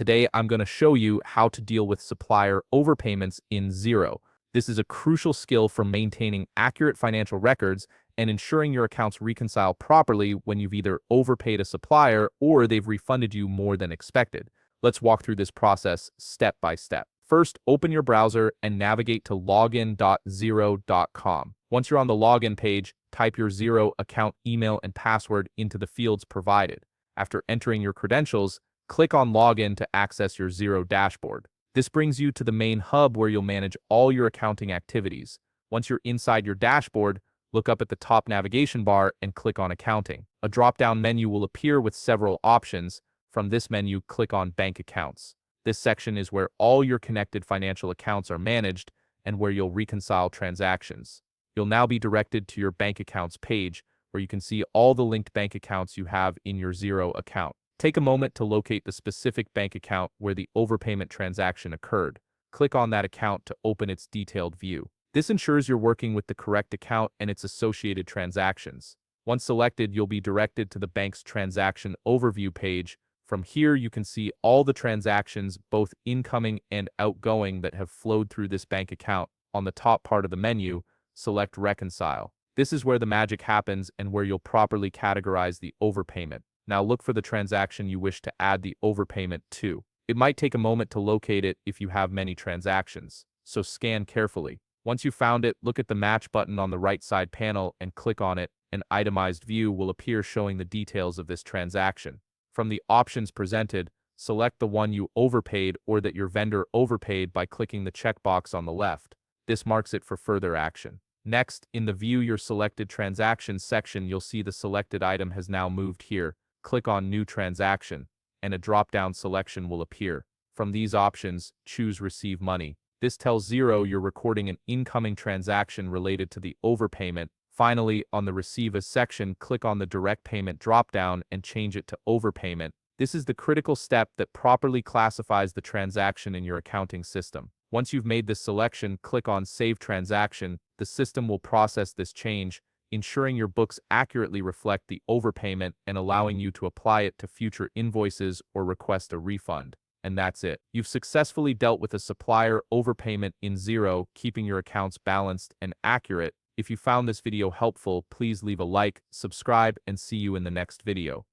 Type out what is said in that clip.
Today, I'm going to show you how to deal with supplier overpayments in Xero. This is a crucial skill for maintaining accurate financial records and ensuring your accounts reconcile properly when you've either overpaid a supplier or they've refunded you more than expected. Let's walk through this process step by step. First, open your browser and navigate to login.xero.com. Once you're on the login page, type your Xero account email and password into the fields provided. After entering your credentials, click on Login to access your Xero dashboard. This brings you to the main hub where you'll manage all your accounting activities. Once you're inside your dashboard, look up at the top navigation bar and click on Accounting. A drop-down menu will appear with several options. From this menu, click on Bank Accounts. This section is where all your connected financial accounts are managed and where you'll reconcile transactions. You'll now be directed to your bank accounts page, where you can see all the linked bank accounts you have in your Xero account. Take a moment to locate the specific bank account where the overpayment transaction occurred. Click on that account to open its detailed view. This ensures you're working with the correct account and its associated transactions. Once selected, you'll be directed to the bank's transaction overview page. From here, you can see all the transactions, both incoming and outgoing, that have flowed through this bank account. On the top part of the menu, select Reconcile. This is where the magic happens and where you'll properly categorize the overpayment. Now look for the transaction you wish to add the overpayment to. It might take a moment to locate it if you have many transactions, so scan carefully. Once you've found it, look at the Match button on the right side panel and click on it. An itemized view will appear showing the details of this transaction. From the options presented, select the one you overpaid or that your vendor overpaid by clicking the checkbox on the left. This marks it for further action. Next, in the View Your Selected Transactions section, you'll see the selected item has now moved here. Click on New Transaction, and a drop-down selection will appear. From these options, choose Receive Money. This tells Xero you're recording an incoming transaction related to the overpayment. Finally, on the Receive As section, click on the Direct Payment drop-down and change it to Overpayment. This is the critical step that properly classifies the transaction in your accounting system. Once you've made this selection, click on Save Transaction. The system will process this change, ensuring your books accurately reflect the overpayment and allowing you to apply it to future invoices or request a refund. And that's it. You've successfully dealt with a supplier overpayment in Xero, keeping your accounts balanced and accurate. If you found this video helpful, please leave a like, subscribe, and see you in the next video.